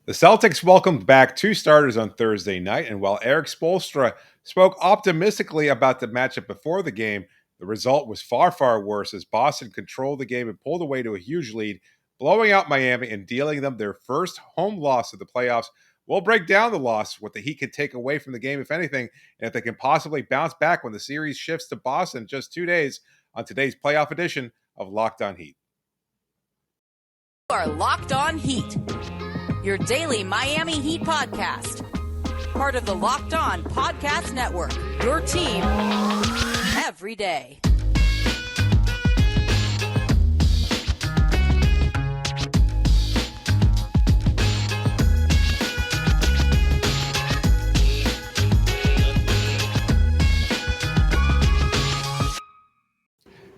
The Celtics welcomed back two starters on Thursday night, and while Eric Spoelstra spoke optimistically about the matchup before the game, the result was far, far worse as Boston controlled the game and pulled away to a huge lead, blowing out Miami and dealing them their first home loss of the playoffs. We'll break down the loss, what the Heat can take away from the game, if anything, and if they can possibly bounce back when the series shifts to Boston in just 2 days on today's playoff edition of Locked On Heat. You are Locked On Heat, your daily Miami Heat podcast. Part of the Locked On Podcast Network, your team every day.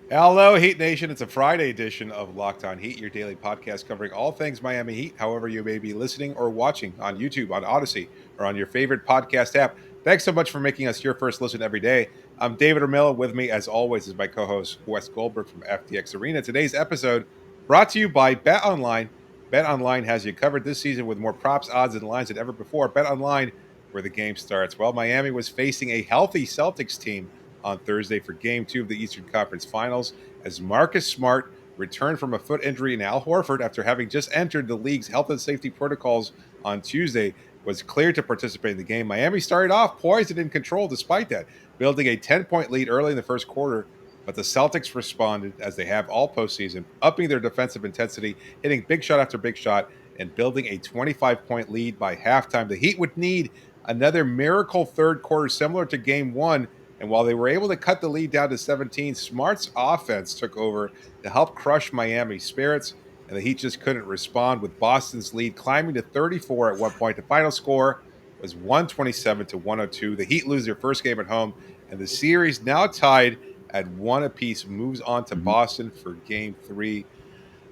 Hello, Heat Nation. It's a Friday edition of Locked On Heat, your daily podcast covering all things Miami Heat, however you may be listening or watching on YouTube, on Odyssey, or on your favorite podcast app. Thanks so much for making us your first listen every day. I'm David Ramil. With me, as always, is my co-host, Wes Goldberg from FTX Arena. Today's episode brought to you by BetOnline. BetOnline has you covered this season with more props, odds, and lines than ever before. BetOnline, where the game starts. Well, Miami was facing a healthy Celtics team on Thursday for Game 2 of the Eastern Conference Finals as Marcus Smart returned from a foot injury, and Al Horford, after having just entered the league's health and safety protocols on Tuesday, was cleared to participate in the game. Miami started off poised and in control despite that, building a 10-point lead early in the first quarter, but the Celtics responded as they have all postseason, upping their defensive intensity, hitting big shot after big shot, and building a 25-point lead by halftime. The Heat would need another miracle third quarter similar to Game 1, and while they were able to cut the lead down to 17, Smart's offense took over to help crush Miami's spirits, and the Heat just couldn't respond, with Boston's lead climbing to 34 at one point. The final score was 127 to 102. The Heat lose their first game at home, and the series, now tied at one apiece, moves on to Boston for Game 3.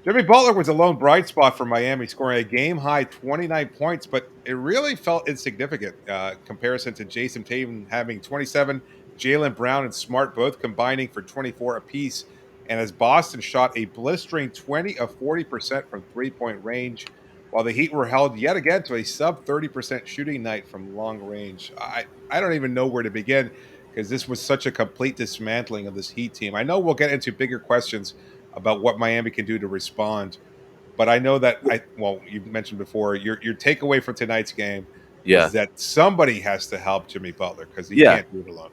Jimmy Butler was a lone bright spot for Miami, scoring a game-high 29 points, but it really felt insignificant comparison to Jason Tatum having 27, Jaylen Brown and Smart both combining for 24 apiece, and as Boston shot a blistering 20 of 40% from three-point range, while the Heat were held yet again to a sub-30% shooting night from long range. I don't even know where to begin because this was such a complete dismantling of this Heat team. I know we'll get into bigger questions about what Miami can do to respond. But I know that you mentioned before, your takeaway from tonight's game Yeah. is that somebody has to help Jimmy Butler because he Yeah. can't do it alone.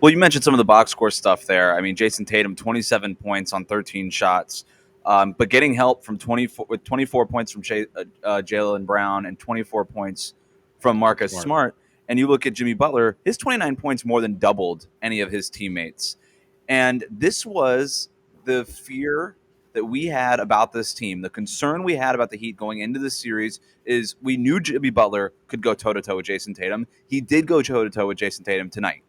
Well, you mentioned some of the box score stuff there. I mean, Jason Tatum, 27 points on 13 shots, but getting help from 24 points from Jaylen Brown and 24 points from Marcus Smart. And you look at Jimmy Butler, his 29 points more than doubled any of his teammates. And this was the fear that we had about this team. The concern we had about the Heat going into this series is we knew Jimmy Butler could go toe-to-toe with Jason Tatum. He did go toe-to-toe with Jason Tatum tonight.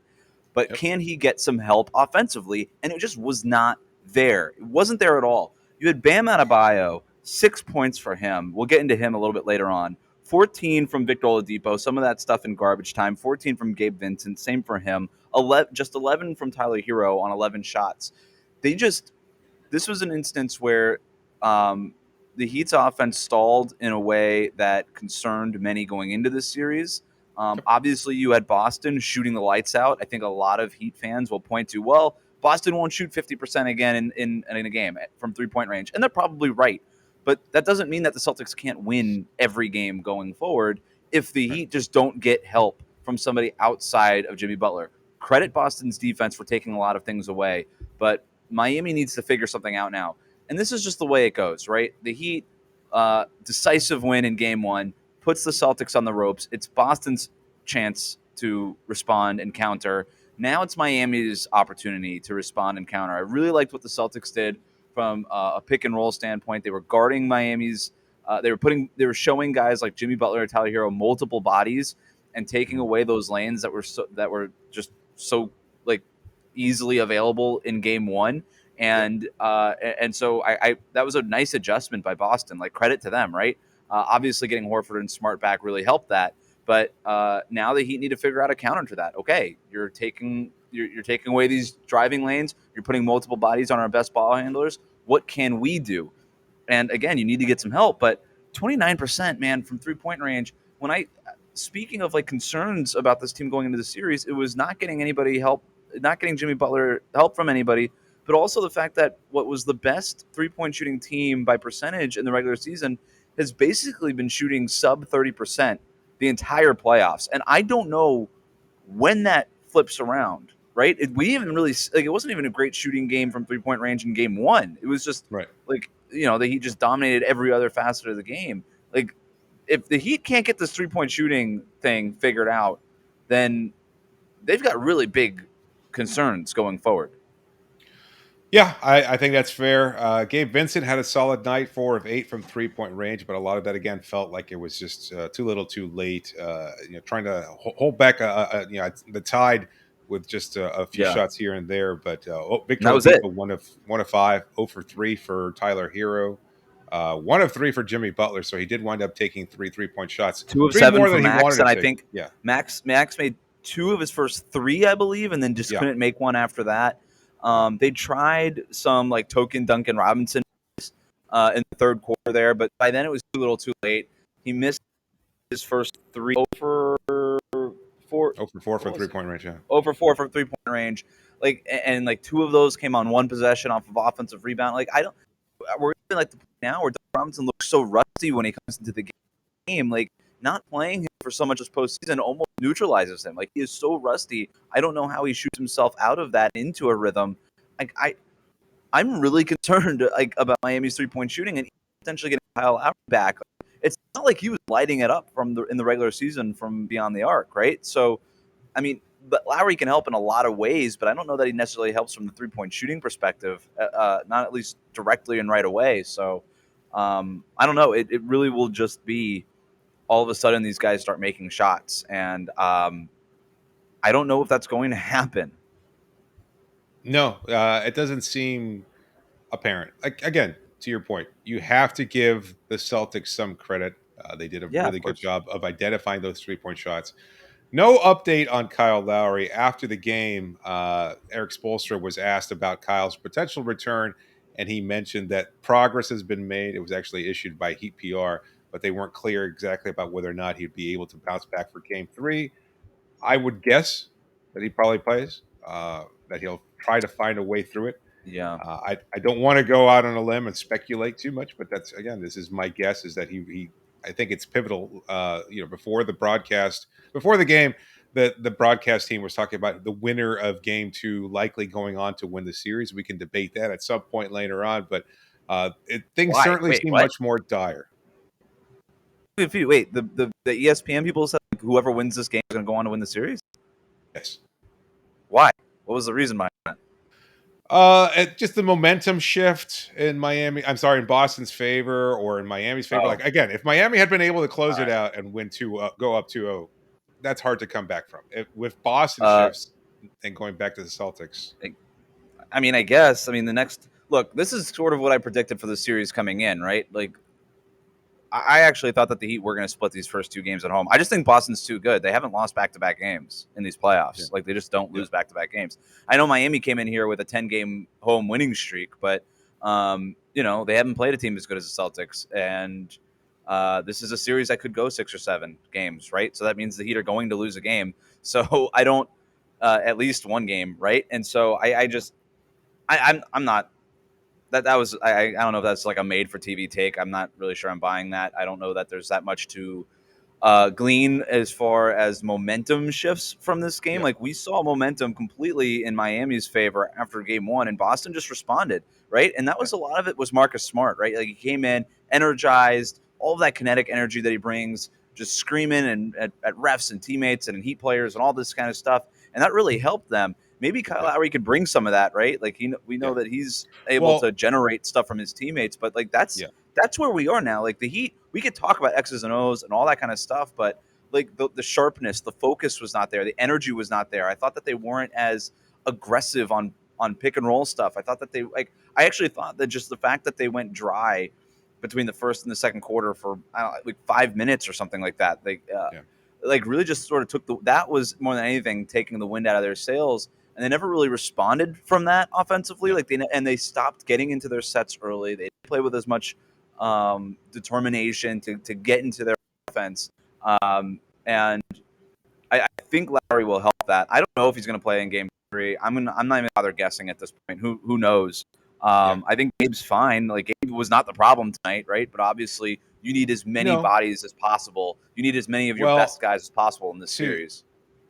But can he get some help offensively? And it just was not there. It wasn't there at all. You had Bam Adebayo, 6 points for him. We'll get into him a little bit later on. 14 from Victor Oladipo, some of that stuff in garbage time. 14 from Gabe Vincent, same for him. 11 from Tyler Herro on 11 shots. This was an instance where the Heat's offense stalled in a way that concerned many going into this series. Obviously, you had Boston shooting the lights out. I think a lot of Heat fans will point to, well, Boston won't shoot 50% again in a game from three-point range. And they're probably right. But that doesn't mean that the Celtics can't win every game going forward if the Heat just don't get help from somebody outside of Jimmy Butler. Credit Boston's defense for taking a lot of things away, but Miami needs to figure something out now. And this is just the way it goes, right? The Heat, decisive win in Game 1, puts the Celtics on the ropes. It's Boston's chance to respond and counter. Now it's Miami's opportunity to respond and counter. I really liked what the Celtics did from a pick and roll standpoint. They were guarding Miami's. They were showing guys like Jimmy Butler and Tyler Herro multiple bodies and taking away those lanes that were just so like easily available in Game 1. And so I that was a nice adjustment by Boston. Like, credit to them, right? Obviously, getting Horford and Smart back really helped that. But now the Heat need to figure out a counter to that. Okay, you're taking away these driving lanes. You're putting multiple bodies on our best ball handlers. What can we do? And again, you need to get some help. But 29%, man, from 3-point range. Speaking of like concerns about this team going into the series, it was not getting anybody help, not getting Jimmy Butler help from anybody, but also the fact that what was the best 3-point shooting team by percentage in the regular season has basically been shooting sub 30% the entire playoffs. And I don't know when that flips around, right? We even really, like, it wasn't even a great shooting game from 3-point range in game one. It was just Right. like, the Heat just dominated every other facet of the game. Like, if the Heat can't get this 3-point shooting thing figured out, then they've got really big concerns going forward. Yeah, I think that's fair. Gabe Vincent had a solid night, 4 of 8 from 3-point range, but a lot of that again felt like it was just too little, too late. Trying to hold back the Tide with just a few Yeah. shots here and there. But Victor That was it. Oladipo, 1 of 5, 0 for 3 for Tyler Herro, 1 of 3 for Jimmy Butler. So he did wind up taking 3 3-point shots, 2 of 3 7 more for than he Max, wanted and to I take. think Yeah, Max made 2 of his first 3, I believe, and then just yeah, couldn't make one after that. They tried some like token Duncan Robinson in the third quarter there, but by then it was too little, too late. He missed his first 3 over 4. 0 for 4 What from was 3-point range. Yeah. over 4 from 3-point range. Like, and like 2 of those came on one possession off of offensive rebound. Like, we're even like the point now where Duncan Robinson looks so rusty when he comes into the game. Like, not playing him for so much as postseason almost neutralizes him. Like, he is so rusty. I don't know how he shoots himself out of that into a rhythm. Like, I'm really concerned like about Miami's 3-point shooting and potentially getting Kyle Lowry back. It's not like he was lighting it up in the regular season from beyond the arc, right? So, I mean, but Lowry can help in a lot of ways, but I don't know that he necessarily helps from the 3-point shooting perspective, not at least directly and right away. So, I don't know. It really will just be all of a sudden these guys start making shots, and I don't know if that's going to happen. No, it doesn't seem apparent. Like, again, to your point, you have to give the Celtics some credit. They did a Yeah, really of good course. job of identifying those 3-point shots. No update on Kyle Lowry after the game. Eric Spoelstra was asked about Kyle's potential return, and he mentioned that progress has been made. It was actually issued by Heat PR, but they weren't clear exactly about whether or not he'd be able to bounce back for Game 3. I would guess that he probably plays. That he'll try to find a way through it. Yeah. I don't want to go out on a limb and speculate too much, but that's, again, this is my guess, is that he I think it's pivotal. Before the game, the broadcast team was talking about the winner of Game 2 likely going on to win the series. We can debate that at some point later on, but things Why? certainly Wait, seem what? much more dire. Wait, the ESPN people said whoever wins this game is going to go on to win the series. Yes. Why? What was the reason behind that? Just the momentum shift in Miami. I'm sorry, in Boston's favor or in Miami's favor. Oh. Like, again, if Miami had been able to close All it right. out and win go up 2-0, that's hard to come back from. With Boston Uh, shifts and going back to the Celtics. I mean, I guess. I mean, the next look. This is sort of what I predicted for the series coming in, right? Like, I actually thought that the Heat were going to split these first 2 games at home. I just think Boston's too good. They haven't lost back-to-back games in these playoffs. Yeah. Like, they just don't lose back-to-back games. I know Miami came in here with a 10-game home winning streak, but they haven't played a team as good as the Celtics, and this is a series that could go 6 or 7 games, right? So that means the Heat are going to lose a game. So I don't at least one game, right? And so I'm not. That was I don't know if that's like a made for TV take. I'm not really sure I'm buying that. I don't know that there's that much to glean as far as momentum shifts from this game. Yeah. Like, we saw momentum completely in Miami's favor after Game 1, and Boston just responded, right? And that was a lot of it was Marcus Smart, right? Like, he came in energized, all of that kinetic energy that he brings, just screaming and at refs and teammates and Heat players and all this kind of stuff, and that really helped them. Maybe Kyle Lowry could bring some of that, right? Like, we know that he's able to generate stuff from his teammates, but like that's where we are now. Like, the Heat, we could talk about X's and O's and all that kind of stuff, but like the sharpness, the focus was not there. The energy was not there. I thought that they weren't as aggressive on pick and roll stuff. I thought that I actually thought that just the fact that they went dry between the first and the second quarter for like 5 minutes or something like that. Like really just sort of that was more than anything taking the wind out of their sails. And they never really responded from that offensively. Like they stopped getting into their sets early. They didn't play with as much determination to get into their offense. And I think Lowry will help that. I don't know if he's going to play in Game 3. I'm not even bother guessing at this point. Who knows? Yeah. I think Gabe's fine. Like, Gabe was not the problem tonight, right? But obviously, you need as many No. bodies as possible. You need as many of your Well, best guys as possible in this to series.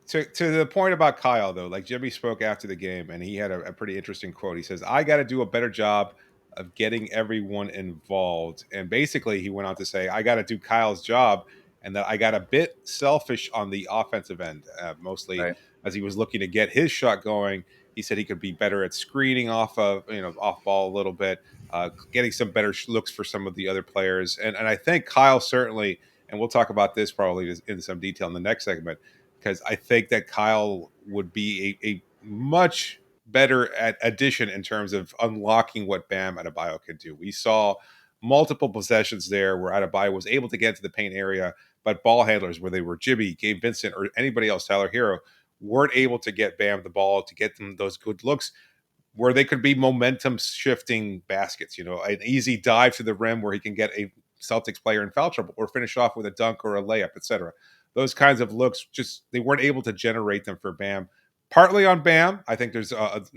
to the point about Kyle, though, like Jimmy spoke after the game, and he had a pretty interesting quote. He says, "I got to do a better job of getting everyone involved." And basically, he went on to say, "I got to do Kyle's job," and that I got a bit selfish on the offensive end, mostly Right. as he was looking to get his shot going. He said he could be better at screening off of off ball a little bit, getting some better looks for some of the other players, and I think Kyle certainly. And we'll talk about this probably in some detail in the next segment because I think that Kyle would be a much better at addition in terms of unlocking what Bam Adebayo can do. We saw multiple possessions there where Adebayo was able to get to the paint area, but ball handlers, where they were Jimmy, Gabe Vincent, or anybody else, Tyler Herro, weren't able to get Bam the ball to get them those good looks where they could be momentum shifting baskets, an easy dive to the rim where he can get a Celtics player in foul trouble or finish off with a dunk or a layup, etc. Those kinds of looks, just they weren't able to generate them for Bam. Partly on Bam. I think there's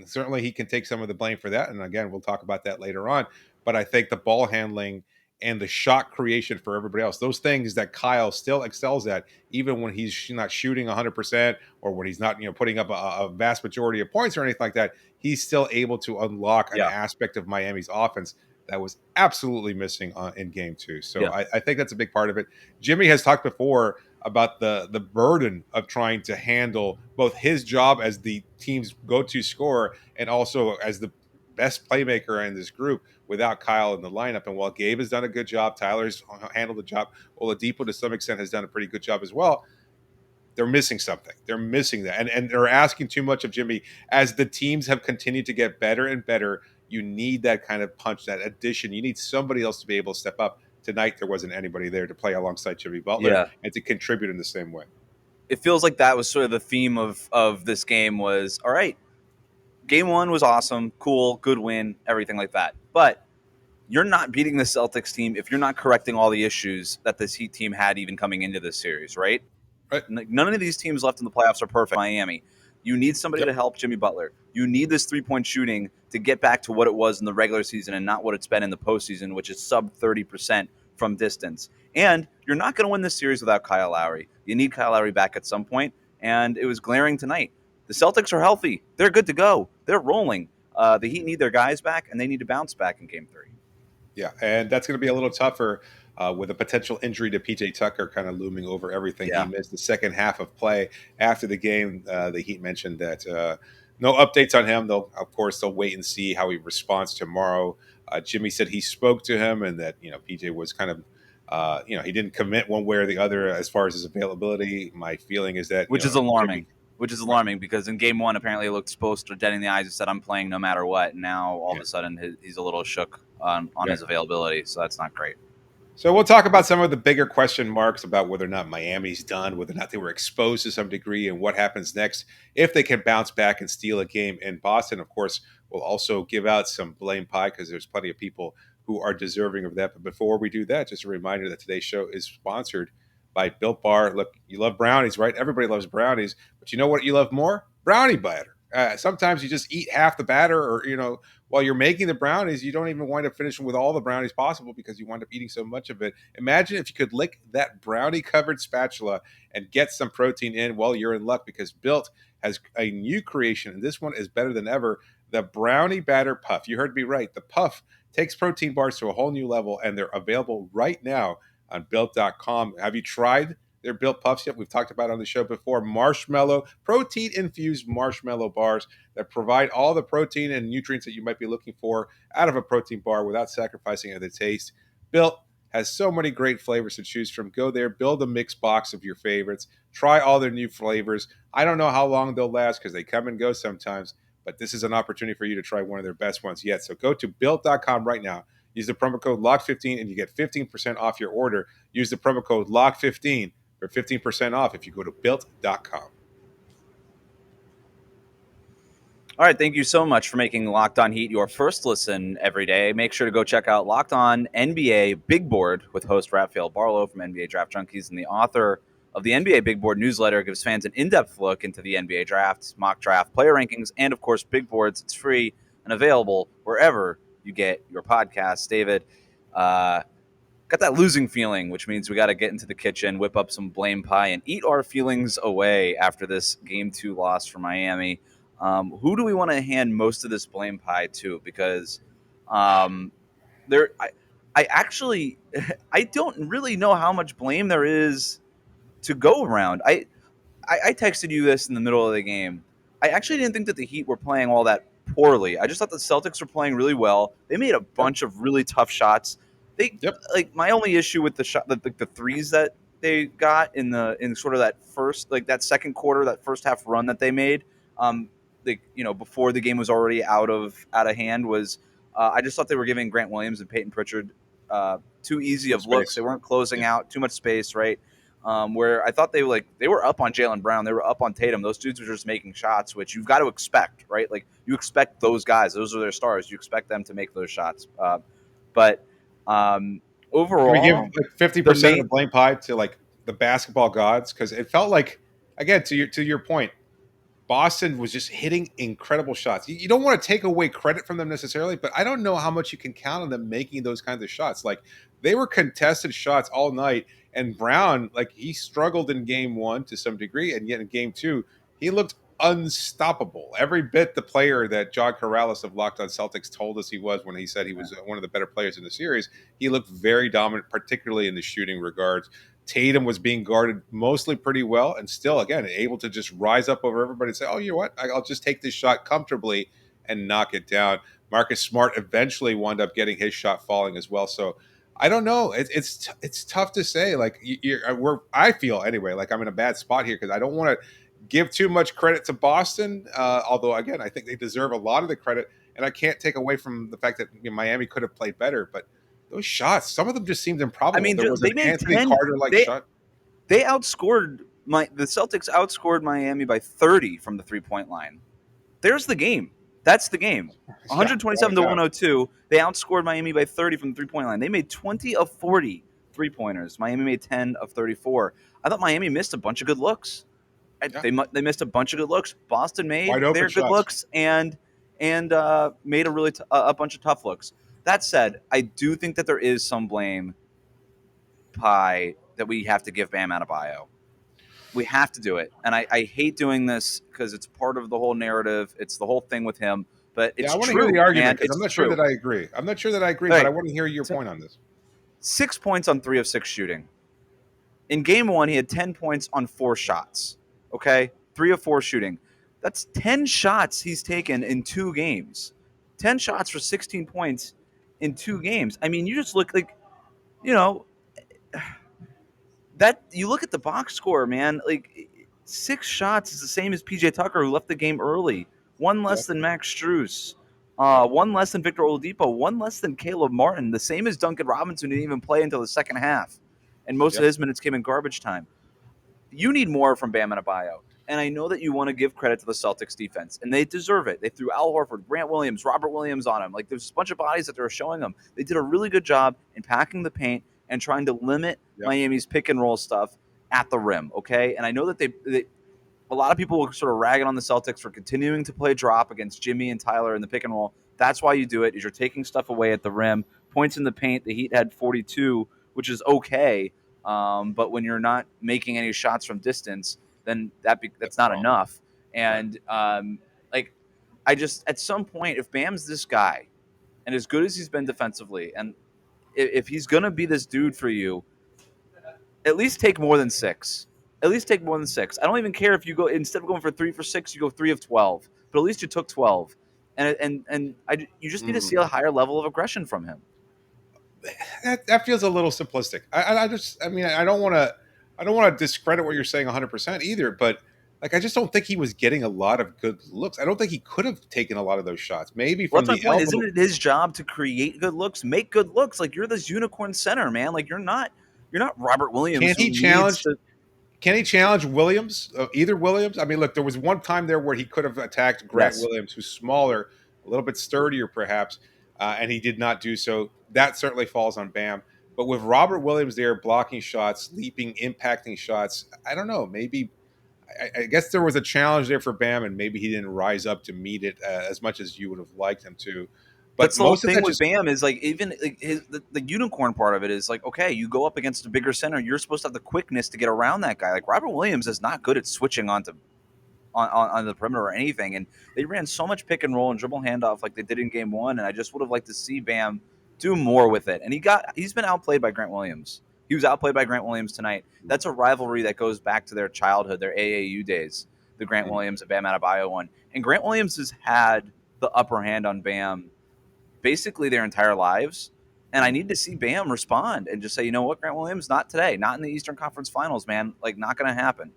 certainly he can take some of the blame for that. And again, we'll talk about that later on. But I think the ball handling and the shot creation for everybody else, those things that Kyle still excels at, even when he's not shooting 100% or when he's not, putting up a vast majority of points or anything like that, he's still able to unlock an Yeah. aspect of Miami's offense that was absolutely missing in Game 2. So Yeah. I think that's a big part of it. Jimmy has talked before about the burden of trying to handle both his job as the team's go-to scorer and also as the best playmaker in this group without Kyle in the lineup. And while Gabe has done a good job, Tyler's handled the job, Oladipo to some extent has done a pretty good job as well. They're missing something. They're missing that. And they're asking too much of Jimmy. As the teams have continued to get better and better, you need that kind of punch, that addition. You need somebody else to be able to step up. Tonight, there wasn't anybody there to play alongside Jimmy Butler Yeah. and to contribute in the same way. It feels like that was sort of the theme of this game was, all right, Game 1 was awesome, cool, good win, everything like that. But you're not beating the Celtics team if you're not correcting all the issues that this Heat team had even coming into this series, right? Right. None of these teams left in the playoffs are perfect. Miami. You need somebody to help Jimmy Butler. You need this three-point shooting to get back to what it was in the regular season and not what it's been in the postseason, which is sub 30% from distance. And you're not going to win this series without Kyle Lowry. You need Kyle Lowry back at some point, and it was glaring tonight. The Celtics are healthy. They're good to go. They're rolling. The Heat need their guys back, and they need to bounce back in Game 3. Yeah, and that's going to be a little tougher with a potential injury to PJ Tucker kind of looming over everything. Yeah. He missed the second half of play after the game. The Heat mentioned that no updates on him. They'll wait and see how he responds tomorrow. Jimmy said he spoke to him and that PJ was kind of he didn't commit one way or the other as far as his availability. My feeling is that Which is alarming. Jimmy, Which is alarming because in Game 1, apparently, he looked supposed to dead in the eyes and said, "I'm playing no matter what." And now, all of a sudden, he's a little shook on his availability, so that's not great. So we'll talk about some of the bigger question marks about whether or not Miami's done, whether or not they were exposed to some degree, and what happens next if they can bounce back and steal a game in Boston. Of course, we'll also give out some blame pie because there's plenty of people who are deserving of that. But before we do that, just a reminder that today's show is sponsored by Built Bar. Look, you love brownies, right? Everybody loves brownies, but you know what you love more? Brownie batter. Sometimes you just eat half the batter, or while you're making the brownies, you don't even wind up finishing with all the brownies possible because you wind up eating so much of it. Imagine if you could lick that brownie-covered spatula and get some protein in. Well, you're in luck because Built has a new creation, and this one is better than ever. The Brownie Batter Puff. You heard me right. The Puff takes protein bars to a whole new level, and they're available right now on Built.com. Have you tried their Built Puffs yet? We've talked about it on the show before. Marshmallow, protein-infused marshmallow bars that provide all the protein and nutrients that you might be looking for out of a protein bar without sacrificing the taste. Built has so many great flavors to choose from. Go there, build a mix box of your favorites. Try all their new flavors. I don't know how long they'll last because they come and go sometimes, but this is an opportunity for you to try one of their best ones yet. So go to Built.com right now. Use the promo code LOCK15 and you get 15% off your order. Use the promo code LOCK15 for 15% off if you go to Built.com. All right, thank you so much for making Locked On Heat your first listen every day. Make sure to go check out Locked On NBA Big Board with host Raphael Barlow from NBA Draft Junkies and the author of the NBA Big Board newsletter. Gives fans an in-depth look into the NBA drafts, mock draft, player rankings, and of course, Big Boards. It's free and available wherever you get your podcasts. David, got that losing feeling, which means we got to get into the kitchen, whip up some blame pie, and eat our feelings away after this Game 2 loss for Miami. Who do we want to hand most of this blame pie to? Because there, I actually, I don't really know how much blame there is to go around. I texted you this in the middle of the game. I actually didn't think that the Heat were playing all that poorly. I just thought the Celtics were playing really well. They made a bunch of really tough shots. They Yep. like my only issue with the shot, the threes that they got in sort of that first, like that second quarter, that first half run that they made, before the game was already out of hand, was I just thought they were giving Grant Williams and Peyton Pritchard too easy of looks. Space. They weren't closing Yeah. out, too much space, right? Where I thought they were up on Jaylen Brown, they were up on Tatum. Those dudes were just making shots, which you've got to expect, right? Like you expect those guys; those are their stars. You expect them to make those shots. But Can we give overall, like 50% of the blame pie to like the basketball gods? Because it felt like, again, to your point, Boston was just hitting incredible shots. You don't want to take away credit from them necessarily, but I don't know how much you can count on them making those kinds of shots. Like they were contested shots all night, and Brown, like he struggled in game one to some degree, and yet in game two, he looked unstoppable. Every bit the player that John Corrales of Locked On Celtics told us he was when he said he was one of the better players in the series, he looked very dominant, particularly in the shooting regards. Tatum was being guarded mostly pretty well and still, again, able to just rise up over everybody and say, oh, you know what? I'll just take this shot comfortably and knock it down. Marcus Smart eventually wound up getting his shot falling as well. So I don't know. It's tough to say. Like I feel anyway, like I'm in a bad spot here because I don't want to give too much credit to Boston. Although, again, I think they deserve a lot of the credit. And I can't take away from the fact that Miami could have played better. But those shots, some of them just seemed improbable. I mean, there was they an made Anthony 10 Carter-like shot. They outscored the Celtics outscored Miami by 30 from the 3-point line. There's the game. That's the game. 127 to 102. They outscored Miami by 30 from the 3-point line. They made 20 of 40 3-pointers. Miami made 10 of 34. I thought Miami missed a bunch of good looks. Yeah. They missed a bunch of good looks. Boston made their good looks and made a bunch of tough looks. That said, I do think that there is some blame pie that we have to give Bam Adebayo. We have to do it. And I hate doing this because it's part of the whole narrative. It's the whole thing with him. But it's I want true, to hear the argument because I'm not sure that I agree. I'm not sure that I agree, Right. but I want to hear your point on this. 6 points on 3 of 6 shooting. In game 1, he had 10 points on 4 shots. Okay? 3 of 4 shooting. That's 10 shots he's taken in 2 games. 10 shots for 16 points in 2 games. I mean, you just look like, that you look at the box score, man, like 6 shots is the same as PJ Tucker, who left the game early. 1 less than Max Strus. 1 less than Victor Oladipo. 1 less than Caleb Martin. The same as Duncan Robinson, who didn't even play until the second half. And most of his minutes came in garbage time. You need more from Bam Adebayo. And I know that you want to give credit to the Celtics defense, and they deserve it. They threw Al Horford, Grant Williams, Robert Williams on him. Like, there's a bunch of bodies that they're showing them. They did a really good job in packing the paint and trying to limit Miami's pick and roll stuff at the rim, okay? And I know that they a lot of people were sort of ragging on the Celtics for continuing to play drop against Jimmy and Tyler in the pick and roll. That's why you do it, is you're taking stuff away at the rim. Points in the paint, the Heat had 42, which is okay. But when you're not making any shots from distance, then that's not enough. And I just, at some point, if Bam's this guy, and as good as he's been defensively, and if he's going to be this dude for you, at least take more than 6. At least take more than 6. I don't even care if you go, instead of going for 3 for 6, you go 3 of 12. But at least you took 12. You just need to see a higher level of aggression from him. That feels a little simplistic. I don't want to discredit what you're saying 100% either, but like I just don't think he was getting a lot of good looks. I don't think he could have taken a lot of those shots. Maybe from that's my point. Isn't it his job to create good looks, make good looks? Like, you're this unicorn center, man. Like, you're not Robert Williams. Can't he challenge? Can he challenge Williams? Either Williams? I mean, look, there was one time there where he could have attacked Grant Yes. Williams, who's smaller, a little bit sturdier, perhaps, and he did not do so. That certainly falls on Bam. But with Robert Williams there blocking shots, leaping, impacting shots, I don't know. Maybe I guess there was a challenge there for Bam, and maybe he didn't rise up to meet it as much as you would have liked him to. But That's the whole most of thing that with just Bam is like even like the unicorn part of it is like, okay, you go up against a bigger center, you're supposed to have the quickness to get around that guy. Like Robert Williams is not good at switching on the perimeter or anything. And they ran so much pick and roll and dribble handoff like they did in game one. And I just would have liked to see Bam do more with it. And he's been outplayed by Grant Williams. He was outplayed by Grant Williams tonight. That's a rivalry that goes back to their childhood, their AAU days, the Grant Williams and Bam Adebayo one. And Grant Williams has had the upper hand on Bam basically their entire lives. And I need to see Bam respond and just say, you know what, Grant Williams, not today, not in the Eastern Conference Finals, man. Like, not going to happen.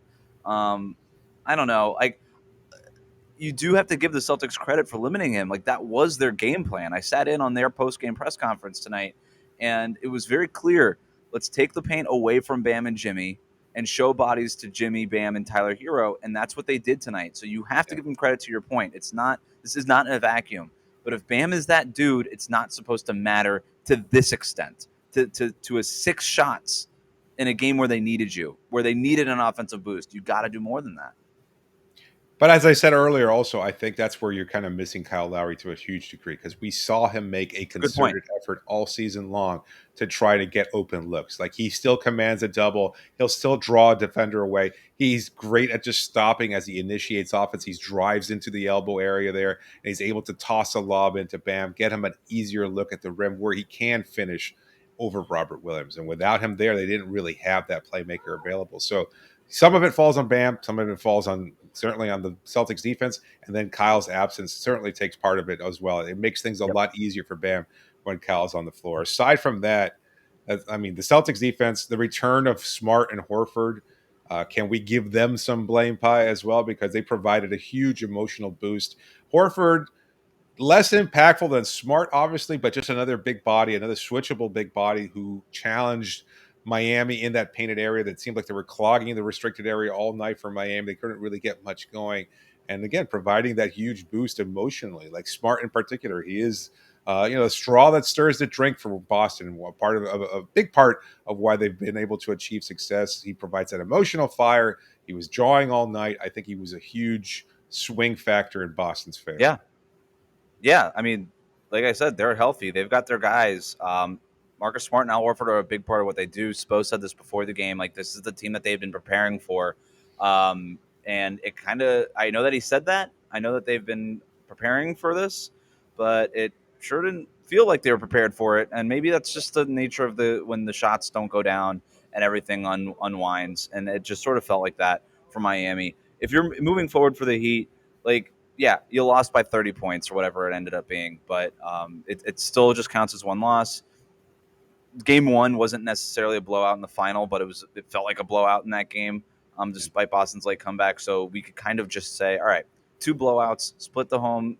I don't know. Like, you do have to give the Celtics credit for limiting him. Like, that was their game plan. I sat in on their post-game press conference tonight, and it was very clear. Let's take the paint away from Bam and Jimmy and show bodies to Jimmy, Bam, and Tyler Herro, and that's what they did tonight. So you have to give them credit to your point. This is not in a vacuum. But if Bam is that dude, it's not supposed to matter to this extent, to a 6 shots in a game where they needed you, where they needed an offensive boost. You got to do more than that. But as I said earlier, also, I think that's where you're kind of missing Kyle Lowry to a huge degree because we saw him make a concerted effort all season long to try to get open looks. Like he still commands a double. He'll still draw a defender away. He's great at just stopping as he initiates offense. He drives into the elbow area there, and he's able to toss a lob into Bam, get him an easier look at the rim where he can finish over Robert Williams. And without him there, they didn't really have that playmaker available. So some of it falls on Bam, some of it falls on certainly on the Celtics defense, and then Kyle's absence certainly takes part of it as well. It makes things a lot easier for Bam when Kyle's on the floor. Aside from that, I mean, the Celtics defense, the return of Smart and Horford, can we give them some blame pie as well because they provided a huge emotional boost? Horford, less impactful than Smart, obviously, but just another big body, another switchable big body who challenged Miami in that painted area that seemed like they were clogging the restricted area all night for Miami. They couldn't really get much going. And again, providing that huge boost emotionally, like Smart in particular, he is, the straw that stirs the drink for Boston. Part of a big part of why they've been able to achieve success. He provides that emotional fire. He was jawing all night. I think he was a huge swing factor in Boston's favor. Yeah. I mean, like I said, they're healthy. They've got their guys. Marcus Smart and Al Horford are a big part of what they do. Spo said this before the game. Like, this is the team that they've been preparing for. And it kind of – I know that he said that. I know that they've been preparing for this. But it sure didn't feel like they were prepared for it. And maybe that's just the nature of when the shots don't go down and everything unwinds. And it just sort of felt like that for Miami. If you're moving forward for the Heat, like – yeah, you lost by 30 points or whatever it ended up being. But it still just counts as one loss. Game one wasn't necessarily a blowout in the final, but it felt like a blowout in that game, despite Boston's late comeback. So we could kind of just say, all right, 2 blowouts, split the home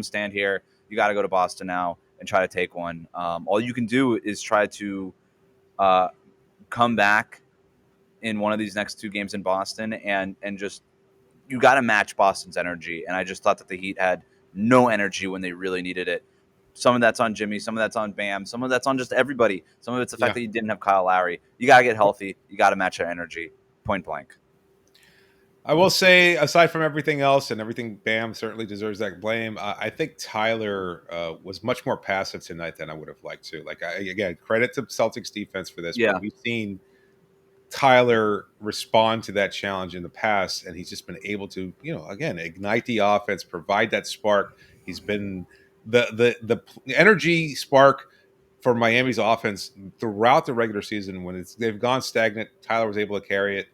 stand here. You got to go to Boston now and try to take one. All you can do is try to come back in one of these next 2 games in Boston and just you got to match Boston's energy. And I just thought that the Heat had no energy when they really needed it. Some of that's on Jimmy. Some of that's on Bam. Some of that's on just everybody. Some of it's the fact that you didn't have Kyle Lowry. You got to get healthy. You got to match their energy. Point blank. I will say, aside from everything else and everything, Bam certainly deserves that blame. I think Tyler was much more passive tonight than I would have liked to. Like, again, credit to Celtics defense for this. Yeah. But we've seen Tyler respond to that challenge in the past, and he's just been able to, again, ignite the offense, provide that spark. He's been the energy spark for Miami's offense throughout the regular season. When they've gone stagnant, Tyler was able to carry it.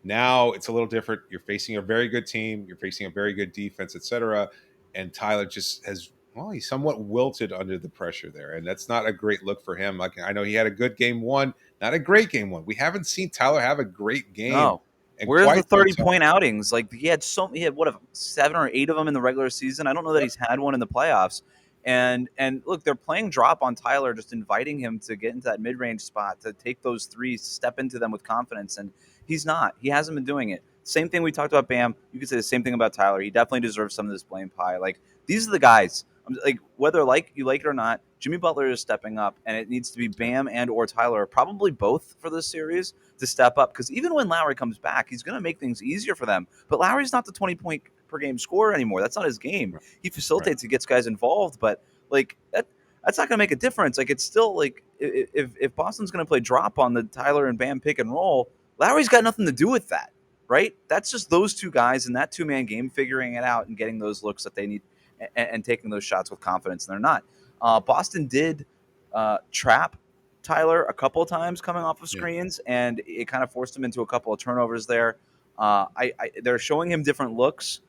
Now it's a little different. You're facing a very good team. You're facing a very good defense, etc. And Tyler just he's somewhat wilted under the pressure there. And that's not a great look for him. Like, I know he had a good game one, not a great game one. We haven't seen Tyler have a great game. No. Where's the 30-point outings? Like, he had 7 or 8 of them in the regular season. I don't know that he's had one in the playoffs. And look, they're playing drop on Tyler, just inviting him to get into that mid-range spot, to take those threes, step into them with confidence, and he's not. He hasn't been doing it. Same thing we talked about Bam. You could say the same thing about Tyler. He definitely deserves some of this blame pie. Like, these are the guys. Like, whether you like it or not, Jimmy Butler is stepping up, and it needs to be Bam and or Tyler, probably both for this series, to step up. Because even when Lowry comes back, he's going to make things easier for them. But Lowry's not the 20-point per game scorer anymore. That's not his game. He facilitates, he gets guys involved, but like that's not going to make a difference. Like, it's still like, if Boston's going to play drop on the Tyler and Bam pick and roll, Lowry's got nothing to do with that, right? That's just those two guys in that two-man game figuring it out and getting those looks that they need and taking those shots with confidence. And they're not. Boston did trap Tyler a couple of times coming off of screens, and it kind of forced him into a couple of turnovers there. They're showing him different looks.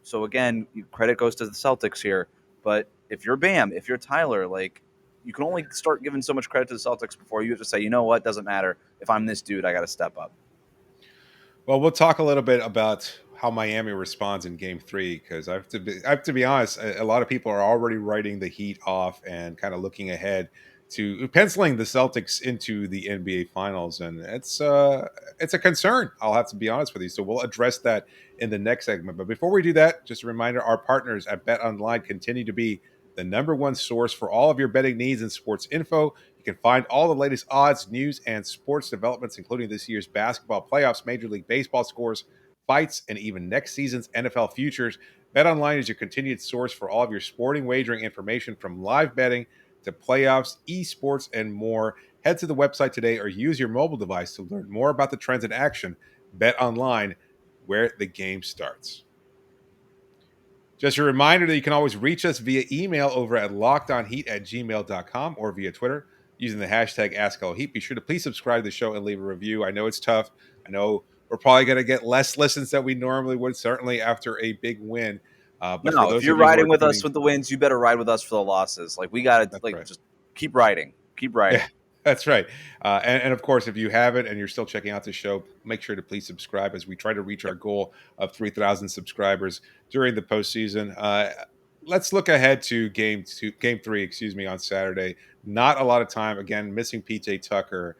So again, credit goes to the Celtics here. But if you're Bam, if you're Tyler, like, you can only start giving so much credit to the Celtics before you have to say, you know what, doesn't matter. If I'm this dude, I got to step up. Well, we'll talk a little bit about how Miami responds in Game 3, because I have to be honest. A lot of people are already writing the Heat off and kind of looking ahead to penciling the Celtics into the NBA Finals, and it's a concern. I'll have to be honest with you. So we'll address that in the next segment. But before we do that, just a reminder: our partners at BetOnline continue to be the number one source for all of your betting needs and sports info. You can find all the latest odds, news, and sports developments, including this year's basketball playoffs, Major League Baseball scores, fights, and even next season's NFL futures. BetOnline is your continued source for all of your sporting wagering information, from live betting to playoffs, esports, and more. Head to the website today or use your mobile device to learn more about the trends in action. BetOnline, where the game starts. Just a reminder that you can always reach us via email over at lockedonheat@gmail.com or via Twitter using the hashtag AskAllHeat. Be sure to please subscribe to the show and leave a review. I know it's tough. I know we're probably going to get less listens than we normally would, certainly after a big win. But no, if you're riding with us with the wins, you better ride with us for the losses. Like, we got to just keep riding. Keep riding. Yeah. That's right. And of course, if you haven't and you're still checking out the show, make sure to please subscribe as we try to reach our goal of 3,000 subscribers during the postseason. Let's look ahead to game 3, on Saturday. Not a lot of time. Again, missing PJ Tucker.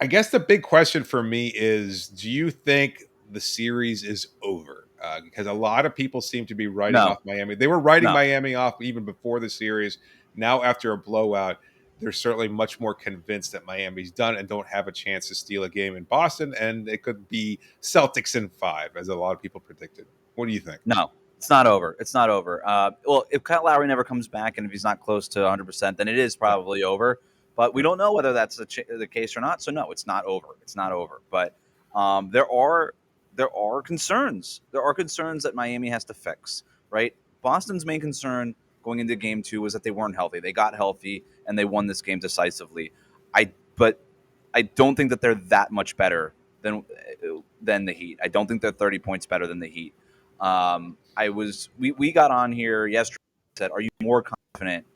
I guess the big question for me is, do you think the series is over? Because a lot of people seem to be writing off Miami. They were writing Miami off even before the series. Now, after a blowout, they're certainly much more convinced that Miami's done and don't have a chance to steal a game in Boston, and it could be Celtics in 5, as a lot of people predicted. What do you think? No, it's not over. It's not over. Well, if Kyle Lowry never comes back and if he's not close to 100%, then it is probably over. But we don't know whether that's the case or not. So, no, it's not over. It's not over. But there are concerns. There are concerns that Miami has to fix, right? Boston's main concern going into game 2 was that they weren't healthy. They got healthy, and they won this game decisively. But I don't think that they're that much better than the Heat. I don't think they're 30 points better than the Heat. We got on here yesterday and said, are you more confident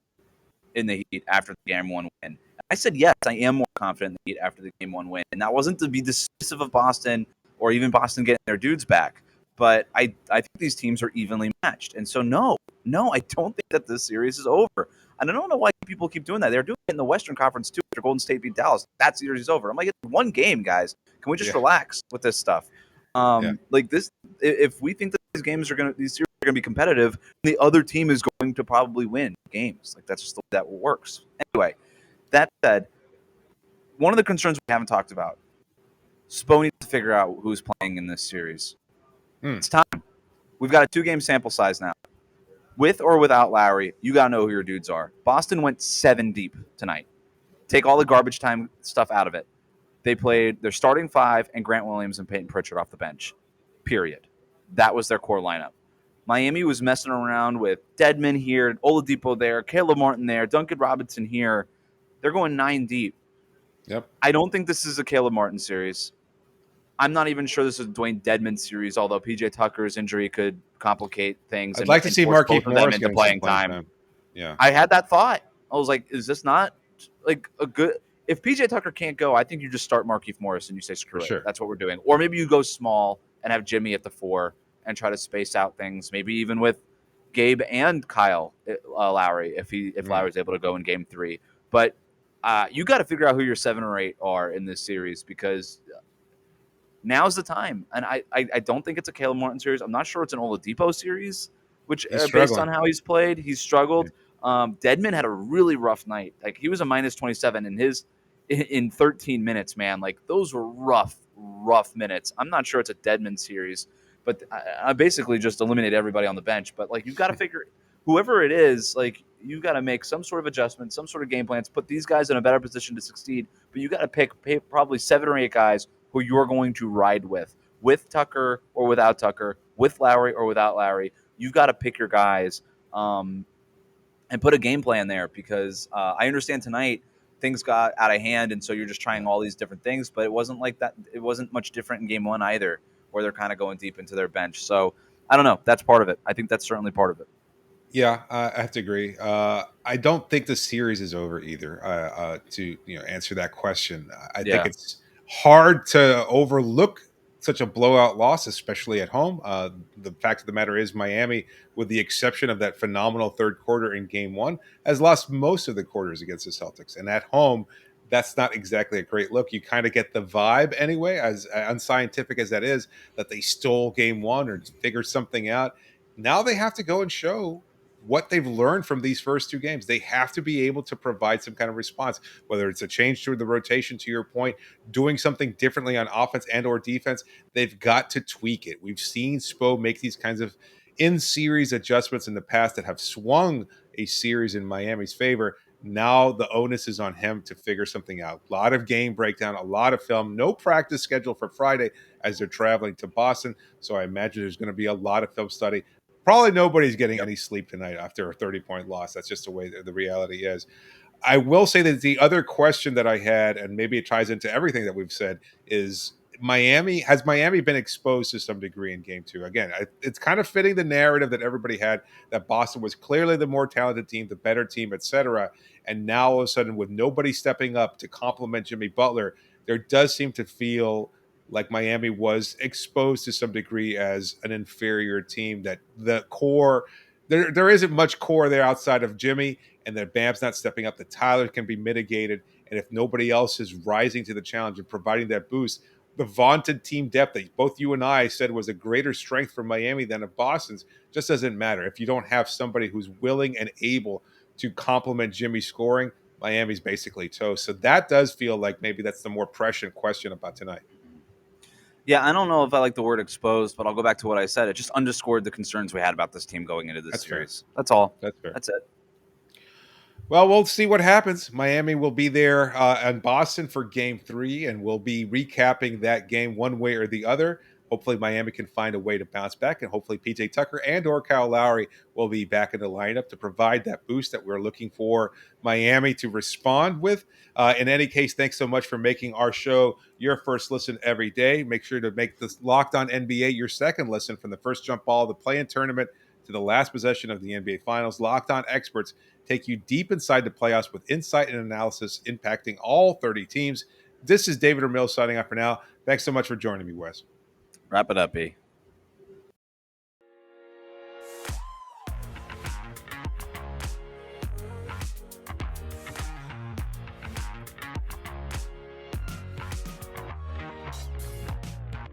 in the Heat after the game 1 win? And I said, yes, I am more confident in the Heat after the game 1 win. And that wasn't to be dismissive of Boston or even Boston getting their dudes back. But I think these teams are evenly matched. And so, no, I don't think that this series is over. And I don't know why people keep doing that. They're doing it in the Western Conference, too, after Golden State beat Dallas. That series is over. I'm like, it's one game, guys. Can we just relax with this stuff? Like this, if we think that these series are going to be competitive, the other team is going to probably win games. Like, that's just the way that works. Anyway, that said, one of the concerns we haven't talked about, Spo needs to figure out who's playing in this series. It's time. We've got a 2-game sample size now. With or without Lowry, you got to know who your dudes are. Boston went 7 deep tonight. Take all the garbage time stuff out of it. They played their starting 5 and Grant Williams and Peyton Pritchard off the bench. Period. That was their core lineup. Miami was messing around with Dedmon here, Oladipo there, Caleb Martin there, Duncan Robinson here. They're going 9 deep. Yep. I don't think this is a Caleb Martin series. I'm not even sure this is a Dwayne Dedmon series, although PJ Tucker's injury could complicate things. I'd like to see Markieff Morris into playing time. Yeah, I had that thought. I was like, is this not like a good? If PJ Tucker can't go, I think you just start Markieff Morris and you say screw it. Sure. That's what we're doing. Or maybe you go small and have Jimmy at the 4 and try to space out things. Maybe even with Gabe and Kyle Lowry if Lowry's able to go in game 3. But you got to figure out who your 7 or 8 are in this series, because now's the time. And I don't think it's a Caleb Martin series. I'm not sure it's an Oladipo series, which He's based on struggling. how he's played, he's struggled. Dedmon had a really rough night. Like, he was a minus 27 in 13 minutes, man. Like, those were rough minutes. I'm not sure it's a Dedmon series, but I basically just eliminate everybody on the bench. But, like, you've got to figure whoever it is, like, you've got to make some sort of adjustment, some sort of game plans, put these guys in a better position to succeed. But you got to pick probably 7 or 8 guys who you're going to ride with Tucker or without Tucker, with Lowry or without Lowry. You've got to pick your guys and put a game plan there, because I understand tonight things got out of hand, and so you're just trying all these different things. But it wasn't like that. It wasn't much different in game 1 either, where they're kind of going deep into their bench. So I don't know. That's part of it. I think that's certainly part of it. Yeah, I have to agree. I don't think the series is over either. To answer that question, I think Yeah. it's hard to overlook such a blowout loss, especially at home. The fact of the matter is, Miami, with the exception of that phenomenal third quarter in Game 1, has lost most of the quarters against the Celtics, and at home, that's not exactly a great look. You kind of get the vibe anyway, as unscientific as that is, that they stole Game 1 or figured something out. Now they have to go and show what they've learned from these first 2 games. They have to be able to provide some kind of response, whether it's a change to the rotation, to your point, doing something differently on offense and or defense. They've got to tweak it. We've seen Spo make these kinds of in-series adjustments in the past that have swung a series in Miami's favor. Now the onus is on him to figure something out. A lot of game breakdown, a lot of film, no practice schedule for Friday as they're traveling to Boston. So I imagine there's going to be a lot of film study. Probably nobody's getting any sleep tonight after a 30-point loss. That's just the way the reality is. I will say that the other question that I had, and maybe it ties into everything that we've said, is has Miami been exposed to some degree in game 2? Again, it's kind of fitting the narrative that everybody had, that Boston was clearly the more talented team, the better team, etc. And now all of a sudden, with nobody stepping up to complement Jimmy Butler, there does seem to feel like Miami was exposed to some degree as an inferior team, that the core, there isn't much core there outside of Jimmy, and that Bam's not stepping up, that Tyler can be mitigated. And if nobody else is rising to the challenge and providing that boost, the vaunted team depth that both you and I said was a greater strength for Miami than of Boston's just doesn't matter. If you don't have somebody who's willing and able to complement Jimmy's scoring, Miami's basically toast. So that does feel like maybe that's the more prescient question about tonight. Yeah, I don't know if I like the word exposed, but I'll go back to what I said. It just underscored the concerns we had about this team going into this That's fair. series. That's all. That's fair. That's it. Well, we'll see what happens. Miami will be there in Boston for game 3, and we'll be recapping that game one way or the other. Hopefully, Miami can find a way to bounce back, and hopefully PJ Tucker and or Kyle Lowry will be back in the lineup to provide that boost that we're looking for Miami to respond with. In any case, thanks so much for making our show your first listen every day. Make sure to make this Locked On NBA your second listen, from the first jump ball of the play-in tournament to the last possession of the NBA Finals. Locked On experts take you deep inside the playoffs with insight and analysis impacting all 30 teams. This is David Ramil signing off for now. Thanks so much for joining me, Wes. Wrap it up, B.